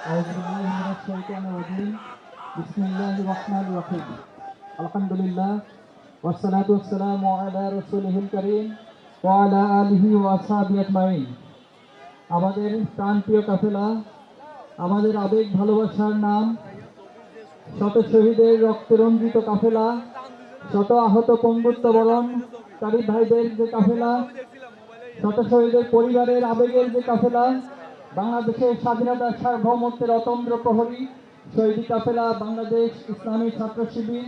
أعوذ بالله من الشيطان الرجيم بسم الله الرحمن الرحيم الحمد لله والصلاة والسلام على رسوله الكريم وعلى آله وأصحابه أجمعين। আমাদের প্রাণপ্রিয় কাফেলা, আমাদের আবেগ ভালোবাসার নাম, শত শহীদের রক্তরঞ্জিত কাফেলা, শত আহত পঙ্গুত্ব বরণকারী ভাইদের যে কাফেলা, শত শহীদের পরিবারের আবেগের যে কাফেলা, বাংলাদেশের স্বাধীনতার সার্বভৌমত্বের অতন্দ্র প্রহরী শহীদ কাফেলা বাংলাদেশ ইসলামী ছাত্র শিবির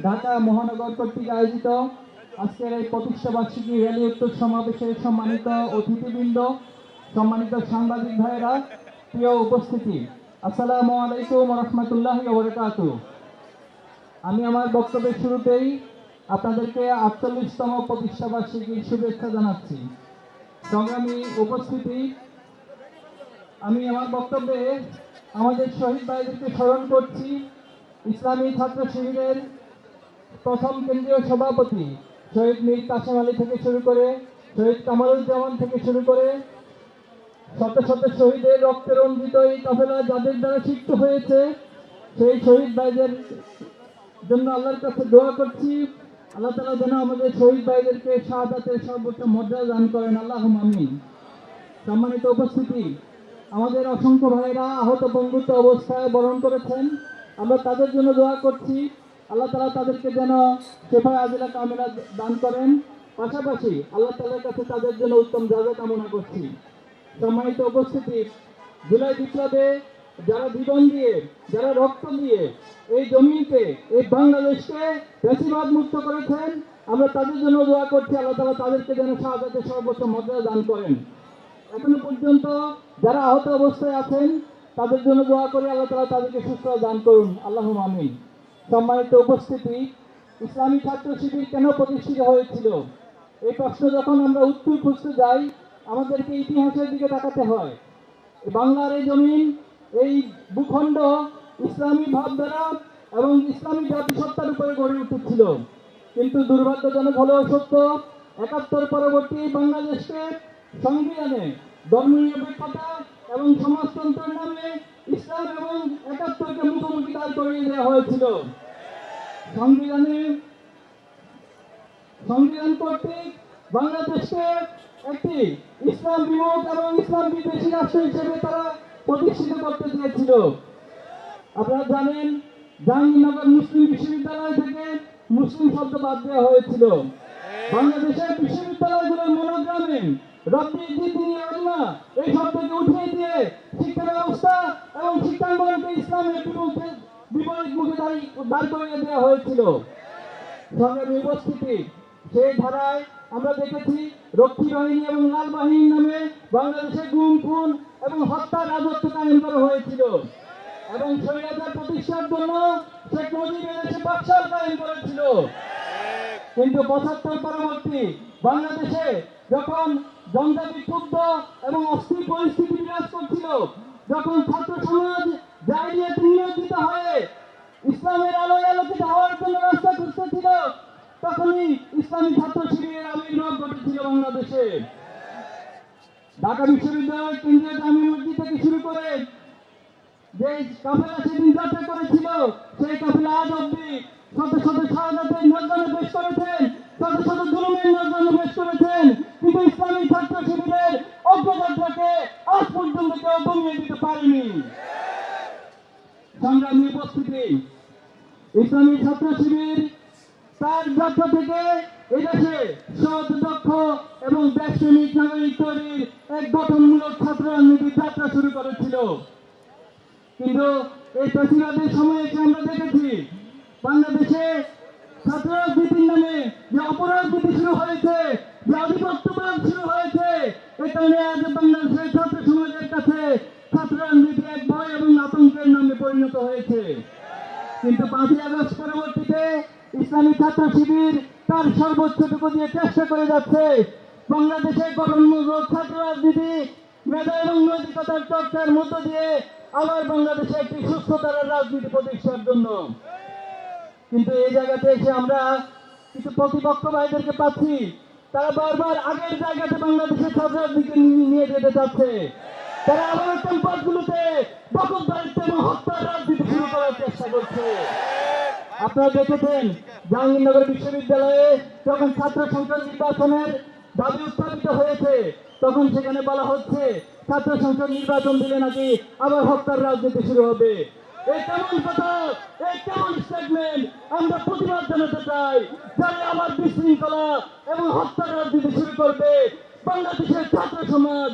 ঢাকা মহানগর কর্তৃক আয়োজিত আজকের এই প্রতিষ্ঠাবার্ষিকী র্যালি উত্তর সমাবেশের সম্মানিত অতিথিবৃন্দ, সম্মানিত সাংবাদিক ভাইয়েরা, প্রিয় উপস্থিতি, আসসালামু আলাইকুম রহমতুল্লাহি ওয়া বারাকাতুহু। আমি আমার বক্তব্যের শুরুতেই আপনাদেরকে ৪৮তম প্রতিষ্ঠাবার্ষিকীর শুভেচ্ছা জানাচ্ছি। সংগ্রামী উপস্থিতি, আমি আমার বক্তব্যে আমাদের শহীদ ভাইদেরকে স্মরণ করছি। ইসলামী ছাত্র শিবিরের প্রথম কেন্দ্রীয় সভাপতি শহীদ মীর কাসেম আলী থেকে শুরু করে শহীদ কামারুজ্জামান থেকে শুরু করে শত শত শহীদের রক্তে রঞ্জিত এই কাফেলা যাদের দ্বারা শিক্ষিত হয়েছে, সেই শহীদ ভাইদের জন্য আল্লাহর কাছে দোয়া করছি। আল্লাহ তাআলা যেন আমাদের শহীদ ভাইদেরকে শাহাদাতের সর্বোচ্চ মর্যাদা দান করেন, আল্লাহুম্মা আমিন। সম্মানিত উপস্থিতি, আমাদের অসংখ্য ভাইরা আহত পঙ্গুত্ব অবস্থায় বরণ করেছেন, আমরা তাদের জন্য দোয়া করছি। আল্লাহ তাআলা তাদেরকে যেন শেফা আজিলা কামিলা দান করেন। পাশাপাশি আল্লাহ তাআলার কাছে তাদের জন্য উত্তম জাযা কামনা করছি। সম্মানিত উপস্থিতি, জুলাই বিপ্লবে যারা জীবন দিয়ে, যারা রক্ত দিয়ে এই জমিকে, এই বাংলাদেশকে ফ্যাসিবাদ মুক্ত করেছেন, আমরা তাদের জন্য দোয়া করছি। আল্লাহ তাআলা তাদেরকে যেন শাহাদাতের সর্বোচ্চ মর্যাদা দান করেন। এখনো পর্যন্ত যারা আহত অবস্থায় আছেন তাদের জন্য দোয়া করে আল্লাহ তাআলা তাদেরকে সুস্থতা দান করুন, আল্লাহুম্মা আমিন। সম্মানিত উপস্থিতি, ইসলামী ছাত্র শিবির কেন প্রতিষ্ঠিত হয়েছিল, এই প্রশ্ন যখন আমরা উত্তর খুঁজতে যাই, আমাদেরকে ইতিহাসের দিকে তাকাতে হয়। বাংলার এই জমিন, এই ভূখণ্ড ইসলামী ভাবধারা এবং ইসলামী জাতিসত্তার উপরে গড়ে উঠেছিল। কিন্তু দুর্ভাগ্যজনক হলেও সত্য, ৭১ পরবর্তী বাংলাদেশকে সংবিধানে ধর্মনিরপেক্ষতা এবং সমাজতন্ত্রের নামে ইসলাম এবং ৭১কে মুখোমুখি দাঁড় করিয়ে দেওয়া হয়েছিল। সংবিধান কর্তৃক বাংলাদেশকে একটি ইসলাম বিমুখ এবং ইসলাম বিদ্বেষী রাষ্ট্র হিসেবে তারা প্রতিষ্ঠিত করতে চেয়েছিল। আপনারা জানেন, জাহাঙ্গীরনগর মুসলিম বিশ্ববিদ্যালয় থেকে মুসলিম শব্দ বাদ দেওয়া হয়েছিল। বাংলাদেশের বিশ্ববিদ্যালয়গুলোর মনোগ্রামে রব্বি জিদনি ইলমা এই শব্দকে উঠিয়ে দিয়ে শিক্ষা ব্যবস্থা এবং শিক্ষাঙ্গনকে ইসলামের বিপরীত মুখে দাঁড় করিয়ে দেওয়া হয়েছিল। সংগ্রামী উপস্থিতি, সেই ধারায় আমরা দেখেছি রক্ষী বাহিনী এবং লাল বাহিনীর নামে বাংলাদেশে গুম, খুন এবং হত্যার রাজত্ব কায়েম করা হয়েছিল এবং স্বৈরাচার প্রতিষ্ঠার জন্য শেখ মুজিব এদেশে বাকশাল কায়েম করেছিল। কিন্তু ৭৫ পরবর্তী বাংলাদেশে যখন জঞ্জা বিক্ষুব্ধ এবং অস্থির পরিস্থিতি বিরাজ করছিল, যখন ছাত্র সমাজ জাহিলিয়াত নিয়োজিত হয়ে ইসলামের আলোয় আলোকিত হওয়ার জন্য রাস্তা খুঁজতেছিল, তখনই ইসলামী ছাত্র শিবিরের আবির্ভাব ঘটেছিল বাংলাদেশে। ঢাকা বিশ্ববিদ্যালয়ের কেন্দ্রীয় জামে মসজিদ থেকে শুরু করে যে কাফেলা সেদিন যাত্রা করেছিল, সেই কাফেলা আজ অব্দি শত শত শাহাদাতের নজরানা পেশ করেছেন, শত শত জুলুমের নজরানা পেশ করেছেন, কিন্তু ইসলামী ছাত্র শিবিরের অগ্রযাত্রাকে আজ পর্যন্ত কেউ দমিয়ে দিতে পারেনি। সংগ্রামী উপস্থিতি, ইসলামী ছাত্র শিবির তার যাত্রা থেকে এদেশে সৎ, দক্ষ এবং দেশপ্রেমিক নাগরিক তৈরির এক গঠনমূলক ছাত্র রাজনীতির যাত্রা শুরু করেছিল। কিন্তু এই ফ্যাসিবাদের সময়ে এসে আমরা দেখেছি বাংলাদেশে ছাত্র রাজনীতির নামে যে অপরাজনীতি শুরু হয়েছে, যে আধিপত্যবাদ শুরু হয়েছে, এটা নিয়ে আজ বাংলাদেশের ছাত্র সমাজের কাছে ছাত্র রাজনীতি এক ভয় এবং আতঙ্কের নামে পরিণত হয়েছে। কিন্তু ৫ই আগস্ট পরবর্তীতে ইসলামী ছাত্র শিবির তার সর্বোচ্চটুকু দিয়ে চেষ্টা করে যাচ্ছে বাংলাদেশে গঠনমূলক ছাত্র রাজনীতি, মেধা এবং নৈতিকতার চর্চার মধ্য দিয়ে আবার বাংলাদেশে একটি সুস্থতার রাজনীতি প্রতিষ্ঠার জন্য। কিন্তু এই জায়গাতে এসে আমরা কিছু প্রতিপক্ষ ভাইদেরকে পাচ্ছি, তারা বারবার আগের জায়গাতে বাংলাদেশের ছাত্র রাজনীতি নিয়ে যেতে চাচ্ছে। তারা আবার ক্যাম্পাসগুলোতে দখলদারিত্ব এবং হত্যার রাজনীতি শুরু করার চেষ্টা করছে। আপনারা দেখেছেন জাহাঙ্গীরনগর বিশ্ববিদ্যালয়ে যখন ছাত্র সংসদ নির্বাচনের দাবি উত্থাপিত হয়েছে, তখন সেখানে বলা হচ্ছে ছাত্র সংসদ নির্বাচন দিলে নাকি আবার হত্যার রাজনীতি শুরু হবে। এই কেমন কথা, এই কেমন স্টেটমেন্ট? আমরা প্রতিবাদ জানাতে চাই, যারা আবার বিশৃঙ্খলা এবং হত্যার রাজনীতি শুরু করবে, বাংলাদেশের ছাত্র সমাজ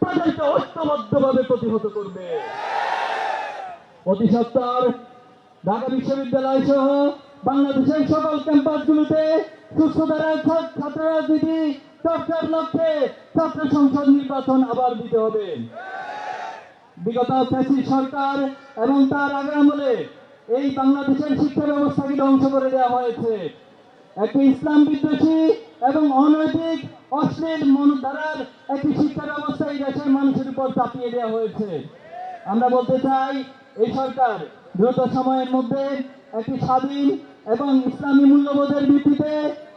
তাদেরকে ঐক্যবদ্ধভাবে প্রতিহত করবে। অতি সত্বর ঢাকা বিশ্ববিদ্যালয় সহ বাংলাদেশের সকল ক্যাম্পাসগুলোতে সুস্থ ধারার ছাত্র রাজনীতি চর্চার লক্ষ্যে ছাত্র সংসদ নির্বাচন আবার দিতে হবে। বিগত ফ্যাসিস্ট সরকার এবং তার আগে আমলে এই বাংলাদেশের শিক্ষা ব্যবস্থাকে ধ্বংস করে দেওয়া হয়েছে। একটি ইসলাম বিদ্বেষী এবং অনৈতিক অশ্লীল মনধারার একটি শিক্ষা ব্যবস্থা এই দেশের মানুষের উপর চাপিয়ে দেওয়া হয়েছে। আমরা বলতে চাই, এই সরকার দ্রুত সময়ের মধ্যে একটি স্বাধীন এবং ইসলামী মূল্যবোধের ভিত্তিতে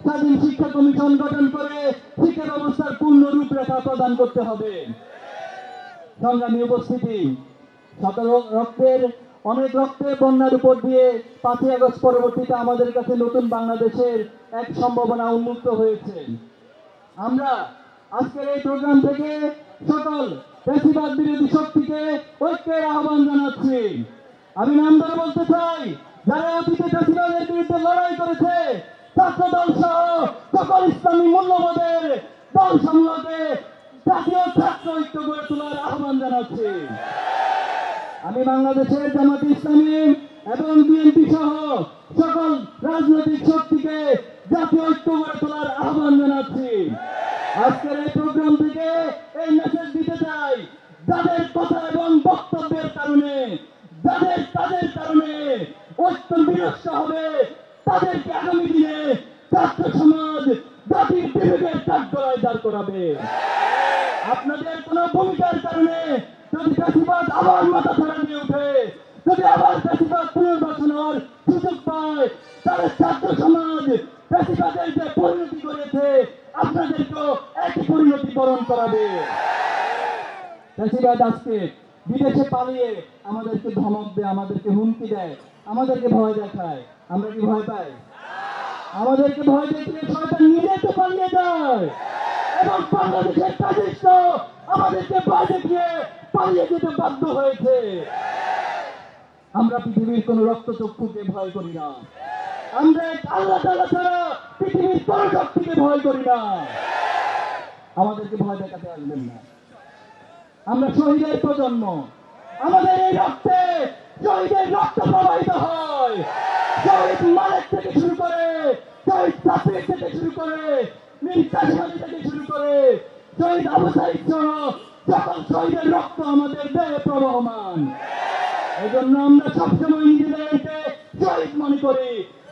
স্বাধীন শিক্ষা কমিশন গঠন করে শিক্ষা ব্যবস্থার পূর্ণ রূপরেখা প্রদান করতে হবে। সংগ্রামী উপস্থিতি, অনেক রক্তের বন্যার উপর দিয়ে 5ই আগস্ট পরবর্তীতে আমাদের কাছে নতুন বাংলাদেশের এক সম্ভাবনা উন্মুক্ত হয়েছে। আমরা আজকের এই প্রোগ্রাম থেকে সকল ফ্যাসিবাদ বিরোধী শক্তিকে ঐক্যের আহ্বান জানাচ্ছি। আমি নাম ধরে বলতে চাই, যারা অতীতে ফ্যাসিবাদের বিরুদ্ধে লড়াই করেছে, ছাত্র দল সহ সকল ইসলামী মূল্যবোধের দল সমূহকে জাতীয় ছাত্র ঐক্য গড়ে তোলার আহ্বান জানাচ্ছি। আমি বাংলাদেশের জামাতে ইসলামী এবং বিএনপি সহ সকল রাজনৈতিক শক্তিকে জাতীয় ঐক্য গড়ে তোলার আহ্বান জানাচ্ছি। আজকের এই প্রোগ্রাম থেকে এই মেসেজ দিতে চাই, যাদের কথা এবং বক্তব্যের কারণে তাদের কারণে ঐক্য বিনষ্ট হবে, তাদেরকে আগামী দিনে ছাত্র সমাজ জাতির বিবেকের কাঠগড়ায় দাঁড় করাবে। আপনাদের কোন ভূমিকার কারণে যদি ফ্যাসিবাদ আবার মাথা ছাড়া দিয়ে উঠে, যদি আবার ফ্যাসিবাদ পুনর্বাসন হওয়ার সুযোগ পায়, তাহলে ছাত্র সমাজ ফ্যাসিবাদের যে পরিণতি করেছে আপনাদেরকেও একই পরিণতি বরণ করাবে। ফ্যাসিবাদ আজকে বিদেশে পালিয়ে আমাদেরকে ধমক দেয়, আমাদেরকে হুমকি দেয়, আমাদেরকে ভয় দেখায়। আমরা কি ভয় পাই? আমাদেরকে ভয় দেখিয়ে শয়তান নিজে তো পালিয়ে যায় এবং বাংলাদেশের কাজিস্ট আমাদেরকে ভয় দেখিয়ে পালিয়ে যেতে বাধ্য হয়েছে। আমরা পৃথিবীর কোন রক্তচক্ষুকে ভয় করি না। আমরা আল্লাহ তাআলা ছাড়া পৃথিবীর কোন শক্তিকে ভয় করি না। আমাদেরকে ভয় দেখাতে আসবেন না। আমরা শহীদের প্রজন্ম, আমাদের এই রক্তে শহীদের রক্ত প্রবাহিত হয়। শহীদ মালিক থেকে শুরু করে, শহীদ সাফির থেকে শুরু করে, মীর কাসেম আলী থেকে শুরু করে, শহীদ আবু সাঈদ সহ সকল শহীদের রক্ত আমাদের দেহে প্রবহমান। এই জন্য আমরা সবসময় নিজেদেরকে শহীদ মনে করি।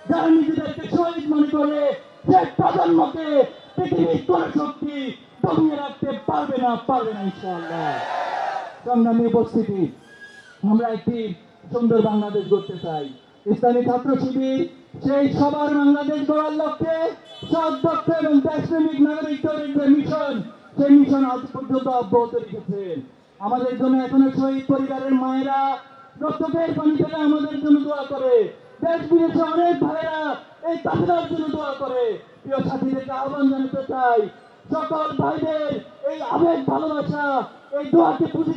যারা নিজেদেরকে শহীদ মনে করে, সে প্রজন্মকে পৃথিবীর কোন শক্তি দমিয়ে রাখতে পারবে না ইনশাআল্লাহ। সংগ্রামী উপস্থিতি, আমরা একটি সুন্দর বাংলাদেশ গড়তে চাই। ইসলামী ছাত্র শিবির সেই সবার বাংলাদেশ গড়ার লক্ষ্যে সৎ দক্ষ এবং দেশপ্রেমিক নাগরিক তৈরির যে মিশন, সেই মিশন আজ পর্যন্ত অব্যাহত রেখেছেন। আমাদের জন্য এখনো শহীদ পরিবারের মায়েরা রক্তের পানি ফেলে আমাদের জন্য দোয়া করে। দেশ বিদেশে অনেক ভাইয়েরা এই কাফেলার জন্য দোয়া করে। প্রিয় সাথীদেরকে আহ্বান জানাতে চাই, সকল ভাইদের এই আবেগ ভালোবাসা, এই দোয়াকে পুঁজি